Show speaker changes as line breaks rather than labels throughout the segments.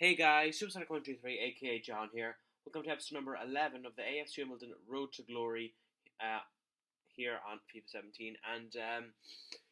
Hey guys, Supersonic123 aka John here. Welcome to episode number 11 of the AFC Wimbledon Road to Glory here on FIFA 17. And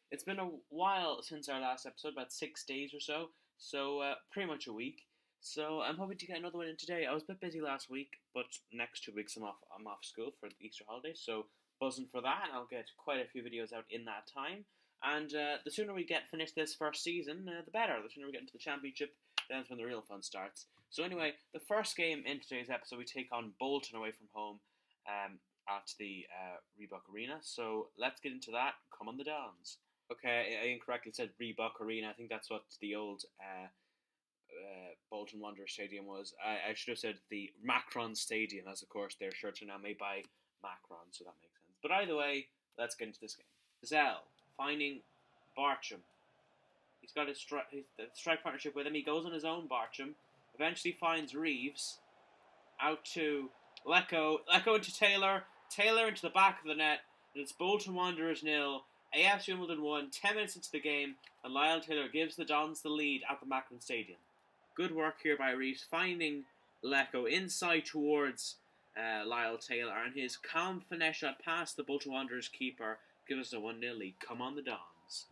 it's been a while since our last episode, about 6 days or so. So pretty much a week. So I'm hoping to get another one in today. I was a bit busy last week, but next 2 weeks I'm off school for the Easter holidays. So buzzing for that, and I'll get quite a few videos out in that time. And the sooner we finish this first season, the better. The sooner we get into the championship, that's when the real fun starts. So anyway, the first game in today's episode, we take on Bolton away from home at the Reebok Arena. So let's get into that. Come on the Dons. Okay, I incorrectly said Reebok Arena. I think that's what the old Bolton Wanderers Stadium was. I should have said the Macron Stadium, as of course their shirts are now made by Macron, so that makes sense. But either way, let's get into this game. Zell finding Bartram. He's got his strike partnership with him. He goes on his own, Bartram. Eventually finds Reeves. Out to Lecco. Lecco into Taylor. Taylor into the back of the net. And it's Bolton Wanderers 0. AFC Wimbledon 1. 10 minutes into the game. And Lyle Taylor gives the Dons the lead at the Macron Stadium. Good work here by Reeves. Finding Lecco inside towards Lyle Taylor. And his calm finesse shot past the Bolton Wanderers keeper gives us a 1-0 lead. Come on the Dons.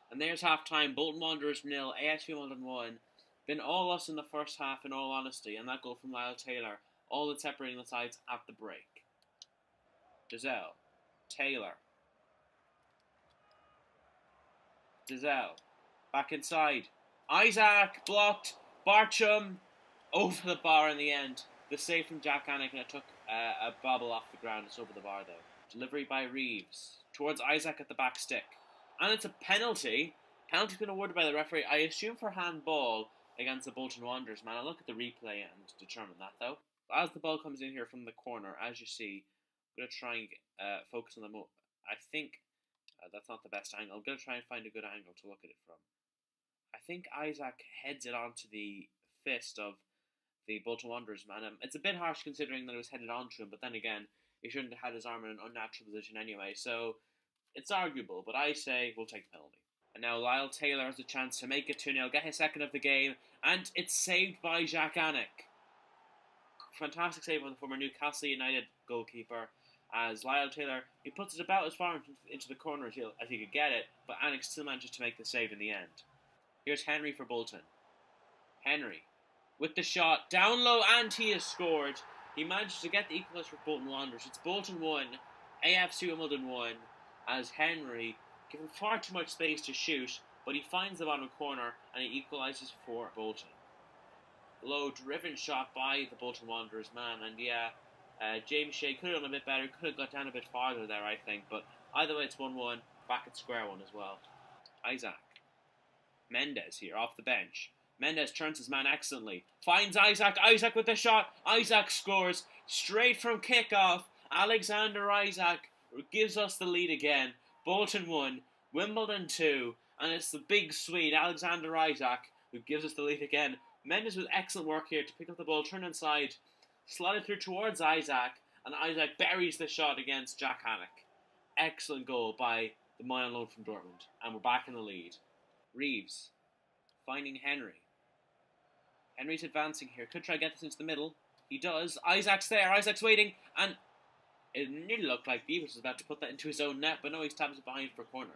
And there's half-time. Bolton Wanderers 0, AFC Wimbledon 1. Been all us in the first half, in all honesty. And that goal from Lyle Taylor. All that's separating the sides at the break. Giselle. Taylor. Giselle. Back inside. Isaac. Blocked. Bartram. Over the bar in the end. The save from Jack Anick, and it took a bobble off the ground. It's over the bar, though. Delivery by Reeves. Towards Isaac at the back stick. And it's a penalty. Penalty's been awarded by the referee. I assume for handball against the Bolton Wanderers, man. I'll look at the replay and determine that, though. As the ball comes in here from the corner, as you see, I'm going to try and focus on the I think that's not the best angle. I'm going to try and find a good angle to look at it from. I think Isaac heads it onto the fist of the Bolton Wanderers, man. It's a bit harsh considering that it was headed onto him, but then again, he shouldn't have had his arm in an unnatural position anyway, so it's arguable, but I say we'll take the penalty. And now Lyle Taylor has a chance to make it 2-0, get his second of the game, and it's saved by Jack Anick. Fantastic save on the former Newcastle United goalkeeper, as Lyle Taylor, he puts it about as far into the corner as he could get it, but Anick still manages to make the save in the end. Here's Henry for Bolton. Henry, with the shot, down low, and he has scored. He manages to get the equaliser for Bolton Wanderers. It's Bolton 1, AFC Wimbledon 1, as Henry, given far too much space to shoot, but he finds the bottom corner and he equalises for Bolton. Low driven shot by the Bolton Wanderers, man, and yeah, James Shea could have done a bit better, could have got down a bit farther there, I think, but either way it's 1-1, back at square one as well. Isaac. Mendes here, off the bench. Mendes turns his man excellently, finds Isaac, Isaac with the shot, Isaac scores, straight from kickoff, Alexander Isaac gives us the lead again. Bolton 1, Wimbledon 2, and it's the big Swede, Alexander Isaac, who gives us the lead again. Mendes with excellent work here to pick up the ball, turn inside, slide it through towards Isaac, and Isaac buries the shot against Jack Anick. Excellent goal by the man on loan from Dortmund, and we're back in the lead. Reeves, finding Henry. Henry's advancing here, could try to get this into the middle. He does. Isaac's there, Isaac's waiting, and it nearly looked like Beavis was about to put that into his own net, but no, he stabs it behind for a corner.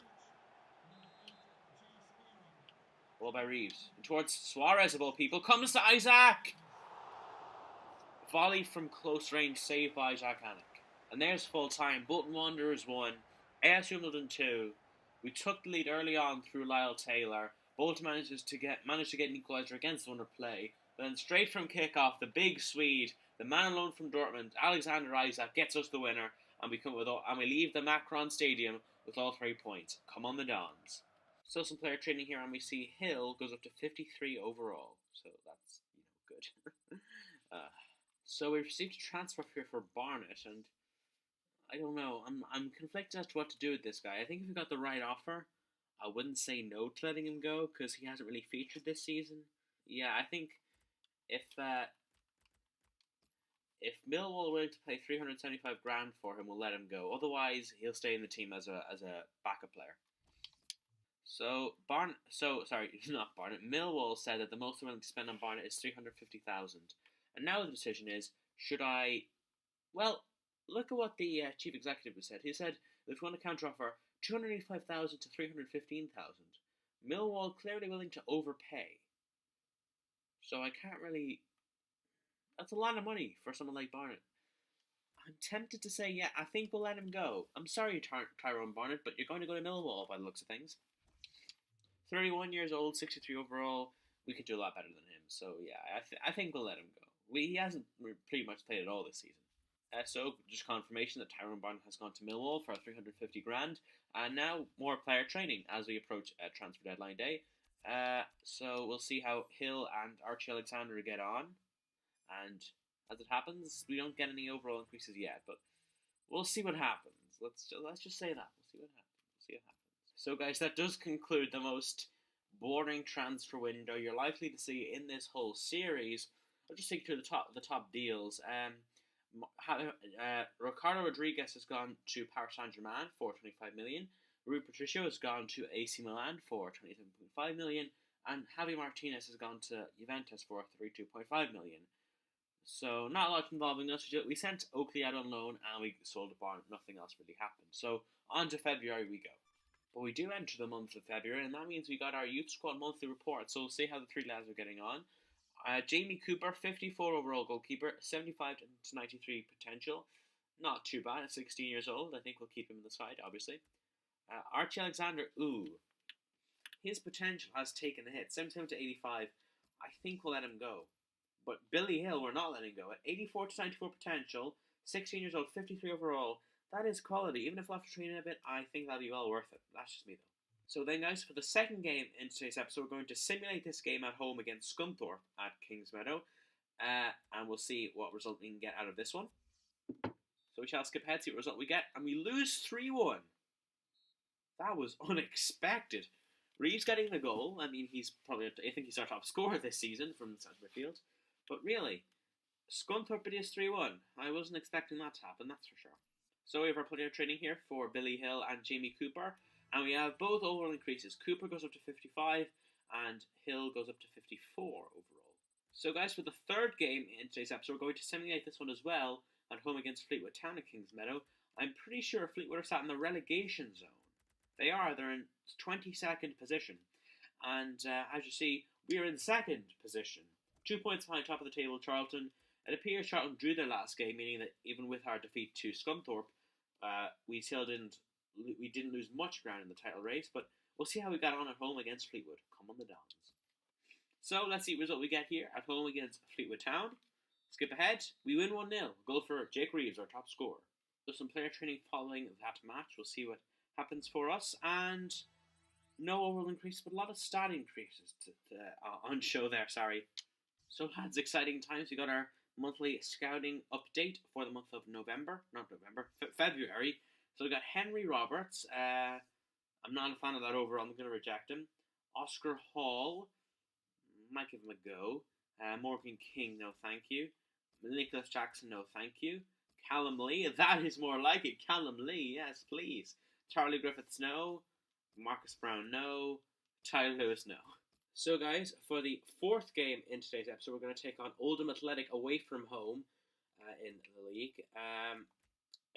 Ball by Reeves. And towards Suarez of all people. Comes to Isaac! Volley from close range, saved by Jack Anick. And there's full time. Bolton Wanderers 1. AFC Wimbledon 2. We took the lead early on through Lyle Taylor. Bolton managed to get an equaliser against the winner play. But then straight from kickoff, the big Swede, the man on loan from Dortmund, Alexander Isaac, gets us the winner, and we leave the Macron Stadium with all 3 points. Come on the Dons. So some player training here, and we see Hill goes up to 53 overall. So that's, good. So we received a transfer here for Barnett, and I don't know. I'm conflicted as to what to do with this guy. I think if we got the right offer, I wouldn't say no to letting him go, because he hasn't really featured this season. Yeah, I think if Millwall are willing to pay 375 grand for him, we'll let him go. Otherwise, he'll stay in the team as a backup player. Not Barnet. Millwall said that the most they're willing to spend on Barnet is 350,000, and now the decision is: should I? Well, look at what the chief executive has said. He said if we want to counteroffer 285,000 to 315,000. Millwall clearly willing to overpay, so I can't really. That's a lot of money for someone like Barnet. I'm tempted to say, yeah, I think we'll let him go. I'm sorry, Tyrone Barnet, but you're going to go to Millwall by the looks of things. 31 years old, 63 overall. We could do a lot better than him. So, yeah, I think we'll let him go. He hasn't pretty much played at all this season. So, just confirmation that Tyrone Barnet has gone to Millwall for 350 grand. And now, more player training as we approach transfer deadline day. So, we'll see how Hill and Archie Alexander get on. And as it happens, we don't get any overall increases yet, but we'll see what happens. Let's just say that. We'll see what happens. So, guys, that does conclude the most boring transfer window you're likely to see in this whole series. I'll just take you through the top deals. Ricardo Rodriguez has gone to Paris Saint-Germain for 25 million. Rui Patricio has gone to AC Milan for 27.5 million, and Javi Martinez has gone to Juventus for 32.5 million. So, not a lot involving us. We sent Oakley out on loan and we sold a Barnet. Nothing else really happened. So, on to February we go. But we do enter the month of February, and that means we got our Youth Squad monthly report. So, we'll see how the three lads are getting on. Jamie Cooper, 54 overall goalkeeper, 75 to 93 potential. Not too bad at 16 years old. I think we'll keep him in the side, obviously. Archie Alexander, his potential has taken a hit. 77 to 85. I think we'll let him go. But Billy Hill, we're not letting go. At 84 to 94 potential, 16 years old, 53 overall, that is quality. Even if we'll have to train a bit, I think that'll be well worth it. That's just me, though. So then, guys, for the second game in today's episode, we're going to simulate this game at home against Scunthorpe at Kingsmeadow. And we'll see what result we can get out of this one. So we shall skip ahead, see what result we get. And we lose 3-1. That was unexpected. Reeves getting the goal. I mean, I think he's our top scorer this season from the centre midfield. But really, Scunthorpe beat us 3-1. I wasn't expecting that to happen, that's for sure. So we have our player training here for Billy Hill and Jamie Cooper. And we have both overall increases. Cooper goes up to 55 and Hill goes up to 54 overall. So guys, for the third game in today's episode, we're going to simulate this one as well at home against Fleetwood Town at Kingsmeadow. I'm pretty sure Fleetwood are sat in the relegation zone. They're in 22nd position. And as you see, we are in second position. 2 points behind top of the table, Charlton. It appears Charlton drew their last game, meaning that even with our defeat to Scunthorpe, we didn't lose much ground in the title race, but we'll see how we got on at home against Fleetwood. Come on the Dons. So let's see what result we get here at home against Fleetwood Town. Skip ahead, we win 1-0. Goal for Jake Reeves, our top scorer. So some player training following that match. We'll see what happens for us, and no overall increase, but a lot of stat increases on show there, sorry. So lads, exciting times. We got our monthly scouting update for the month of February. So we got Henry Roberts. I'm not a fan of that overall. I'm going to reject him. Oscar Hall. Might give him a go. Morgan King, no thank you. Nicholas Jackson, no thank you. Callum Lee, that is more like it. Callum Lee, yes, please. Charlie Griffiths, no. Marcus Brown, no. Tyler Lewis, no. So guys, for the fourth game in today's episode, we're going to take on Oldham Athletic away from home in the league.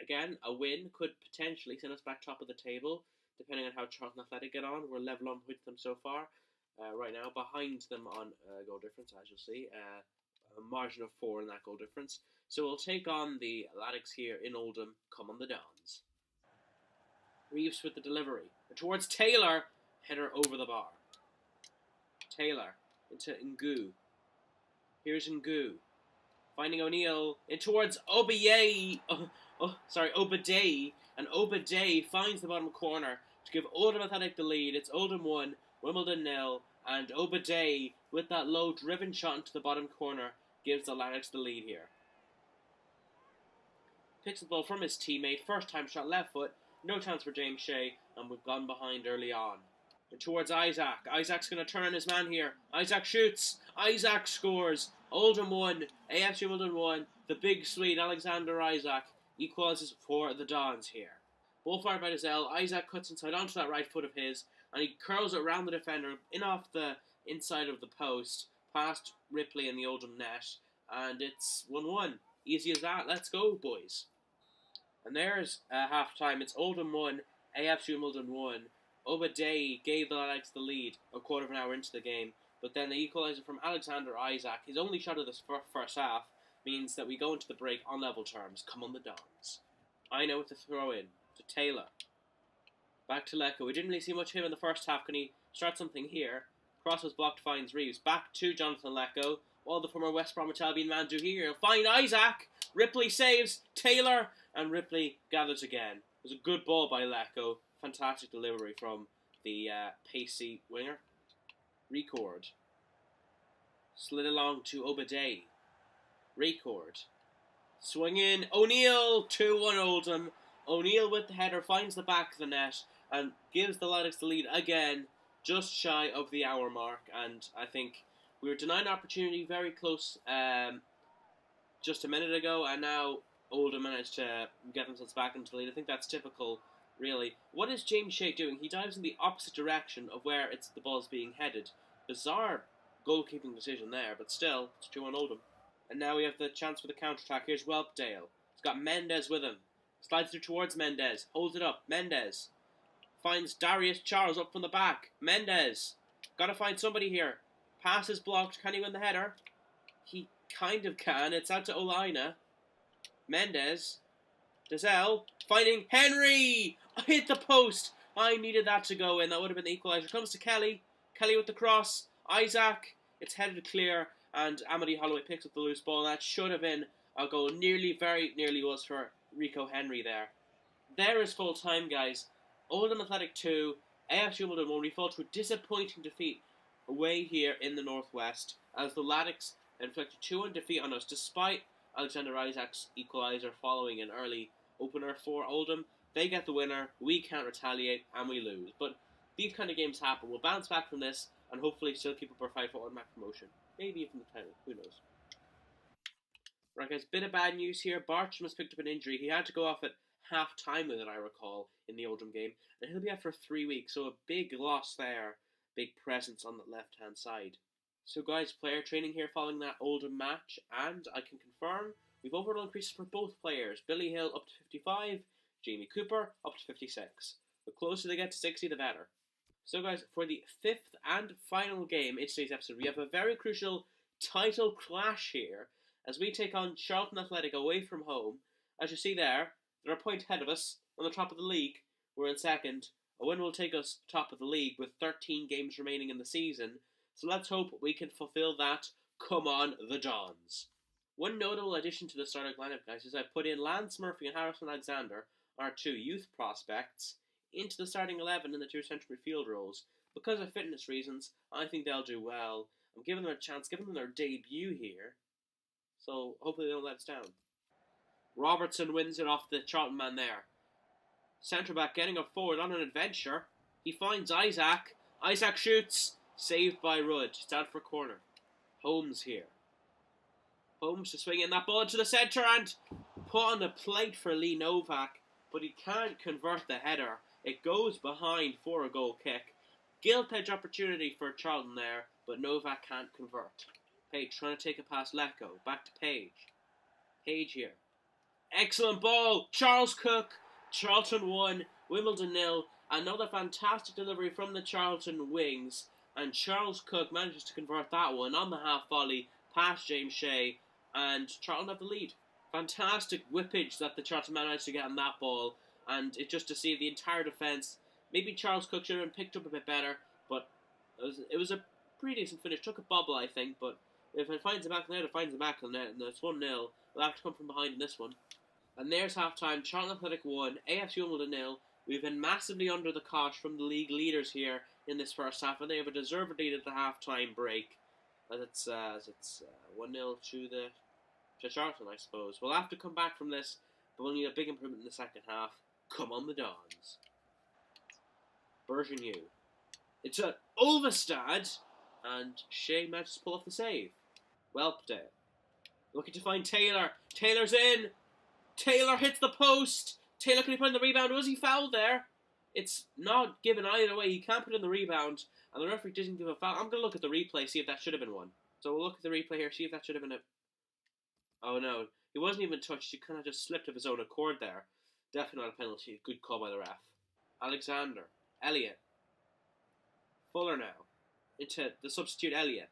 Again, a win could potentially send us back top of the table, depending on how Charlton Athletic get on. We're level on with them so far. Right now, behind them on goal difference, as you'll see. A margin of 4 in that goal difference. So we'll take on the Athletics here in Oldham. Come on the Dons. Reeves with the delivery. Towards Taylor. Header over the bar. Taylor into Ngu. Here's Ngu. Finding O'Neill in towards Obadiah. Obadiah. And Obadiah finds the bottom corner to give Oldham Athletic the lead. It's Oldham 1, Wimbledon 0. And Obadiah, with that low driven shot into the bottom corner, gives the Athletics the lead here. Picks the ball from his teammate. First time shot left foot. No chance for James Shea. And we've gone behind early on. And towards Isaac. Isaac's going to turn on his man here. Isaac shoots. Isaac scores. Oldham 1. AFC Wimbledon 1. The big Swede, Alexander Isaac, equalises for the Dons here. Ball fired by Dazelle. Isaac cuts inside onto that right foot of his. and he curls it around the defender, in off the inside of the post, past Ripley in the Oldham net, and it's 1-1. Easy as that. Let's go, boys. And there's half-time. It's Oldham 1, AFC Wimbledon 1. Obadei gave the Alex the lead a quarter of an hour into the game, but then the equaliser from Alexander Isaac, his only shot of this first half, means that we go into the break on level terms. Come on the Dons. I know what to throw in to Taylor. Back to Lecco. We didn't really see much of him in the first half. Can he start something here? Cross was blocked, finds Reeves. Back to Jonathan Lecco. All the former West Bromwich Albion man do here. He'll find Isaac. Ripley saves. Taylor. And Ripley gathers again. It was a good ball by Lecco. Fantastic delivery from the pacey winger. Record. Slid along to Obadei. Record. Swing in. O'Neill. 2-1 Oldham. O'Neill with the header finds the back of the net and gives the Lennox the lead again, just shy of the hour mark. And I think we were denied an opportunity very close just a minute ago, and now Oldham managed to get themselves back into the lead. I think that's typical, really. What is James Shea doing? He dives in the opposite direction of where the ball's being headed. Bizarre goalkeeping decision there, but still, it's 2-1 Oldham. And now we have the chance for the counter-attack. Here's Whelpdale. He's got Mendes with him. Slides through towards Mendes. Holds it up. Mendes. Finds Darius Charles up from the back. Mendes. Gotta find somebody here. Pass is blocked. Can he win the header? He kind of can. It's out to Olaina. Mendes. Dazelle. Finding Henry. Hit the post. I needed that to go in. That would have been the equaliser. Comes to Kelly. Kelly with the cross. Isaac. It's headed clear. And Amity Holloway picks up the loose ball. That should have been a goal. Very nearly was for Rico Henry there. There is full time, guys. Oldham Athletic 2, AFC Wimbledon 1. We fall to a disappointing defeat away here in the Northwest as the Laddicks inflicted 2-1 defeat on us despite Alexander Isaac's equaliser following an early opener for Oldham. They get the winner, we can't retaliate, and we lose. But these kind of games happen. We'll bounce back from this and hopefully still keep up our fight for automatic promotion. Maybe even the title. Who knows? Right, guys, bit of bad news here. Bartram has picked up an injury. He had to go off at half-time with it, I recall, in the Oldham game. And he'll be out for 3 weeks, so a big loss there. Big presence on the left-hand side. So, guys, player training here following that Oldham match. And I can confirm we've overall increases for both players. Billy Hill up to 55. Jamie Cooper up to 56. The closer they get to 60, the better. So, guys, for the 5th and final game in today's episode, we have a very crucial title clash here as we take on Charlton Athletic away from home. As you see there, they're a point ahead of us on the top of the league. We're in second. A win will take us top of the league with 13 games remaining in the season. So let's hope we can fulfill that. Come on, the Dons. One notable addition to the starting lineup, guys, is I put in Lance Murphy and Harrison Alexander, our 2 youth prospects, into the starting 11 in the 2 central midfield roles. Because of fitness reasons, I think they'll do well. I'm giving them a chance, giving them their debut here. So hopefully they don't let us down. Robertson wins it off the Charlton man there. Centre back getting up forward on an adventure. He finds Isaac. Isaac shoots. Saved by Rudd. It's out for a corner. Holmes here. Holmes to swing in that ball into the centre and put on the plate for Lee Novak. But he can't convert the header. It goes behind for a goal kick. Gilt edge opportunity for Charlton there, but Novak can't convert. Page trying to take it past Lecco. Back to Page. Page here. Excellent ball. Charles Cook. Charlton 1. Wimbledon 0. Another fantastic delivery from the Charlton wings. And Charles Cook manages to convert that one on the half volley past James Shea. And Charlton have the lead. Fantastic whippage that the Charlton managed to get on that ball. And it just deceived the entire defence. Maybe Charles Cook should have been picked up a bit better. But it was a pretty decent finish. Took a bobble, I think. But if it finds the back of the net, it finds the back of the net. And it's 1-0. We'll have to come from behind in this one. And there's half-time. Charlton Athletic 1, AFC Wimbledon 0. We've been massively under the cosh from the league leaders here in this first half, and they have a deserved lead at the half-time break. As it's 1-0 to Charlton, I suppose. We'll have to come back from this, but we'll need a big improvement in the second half. Come on, the Dons. Bergenu. It's at Ulvestad, and Shea manages to pull off the save. Whelpdale. Looking to find Taylor. Taylor's in. Taylor hits the post. Taylor, can he put in the rebound? Was he fouled there? It's not given either way. He can't put in the rebound, and the referee didn't give a foul. I'm going to look at the replay, see if that should have been one. So we'll look at the replay here, see if that should have been a... Oh no, he wasn't even touched. He kind of just slipped of his own accord there. Definitely not a penalty. Good call by the ref. Alexander. Elliott. Fuller now. Into the substitute Elliott.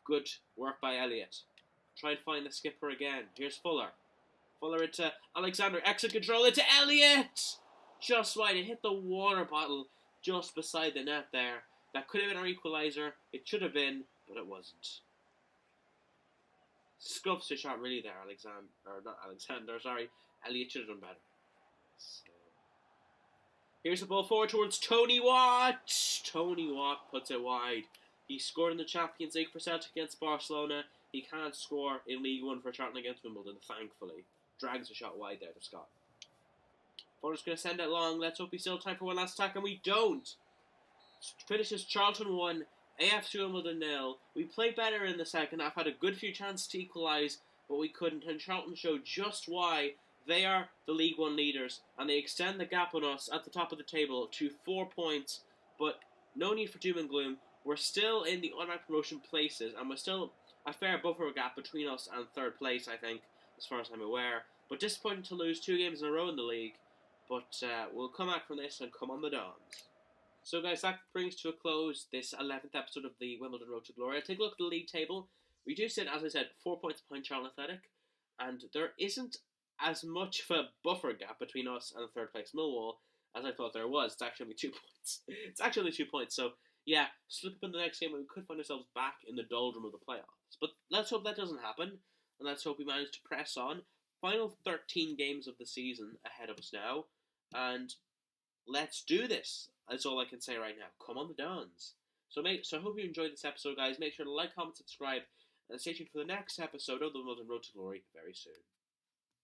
Good work by Elliott. Try and find the skipper again. Here's Fuller. Fuller into Alexander. Exit control into Elliott! Just wide. It hit the water bottle just beside the net there. That could have been our equaliser. It should have been, but it wasn't. Scuffs the shot really there, Elliott should have done better. So. Here's the ball forward towards Tony Watt. Tony Watt puts it wide. He scored in the Champions League for Celtic against Barcelona. He can't score in League One for Charlton against Wimbledon, thankfully. Drags the shot wide there to Scott. Fuller's going to send it long. Let's hope we still have time for one last attack, and we don't. Finishes Charlton 1, AFC Wimbledon 0. We played better in the second half, had a good few chances to equalise, but we couldn't, and Charlton showed just why they are the League One leaders, and they extend the gap on us at the top of the table to 4 points, but no need for doom and gloom. We're still in the automatic promotion places, and we're still a fair buffer gap between us and third place, I think, as far as I'm aware. But disappointing to lose 2 games in a row in the league, but we'll come back from this and come on the Dons. So guys, that brings to a close this 11th episode of the Wimbledon Road to Glory. I'll take a look at the league table. We do sit, as I said, 4 points behind Charlton Athletic, and there isn't as much of a buffer gap between us and third place Millwall as I thought there was. It's actually only 2 points. It's actually only 2 points, so yeah, slip up in the next game and we could find ourselves back in the doldrum of the playoffs. But let's hope that doesn't happen, and let's hope we manage to press on. Final 13 games of the season ahead of us now, and let's do this. That's all I can say right now. Come on the Dons. So I hope you enjoyed this episode, guys. Make sure to like, comment, subscribe, and stay tuned for the next episode of the Wimbledon Road to Glory very soon.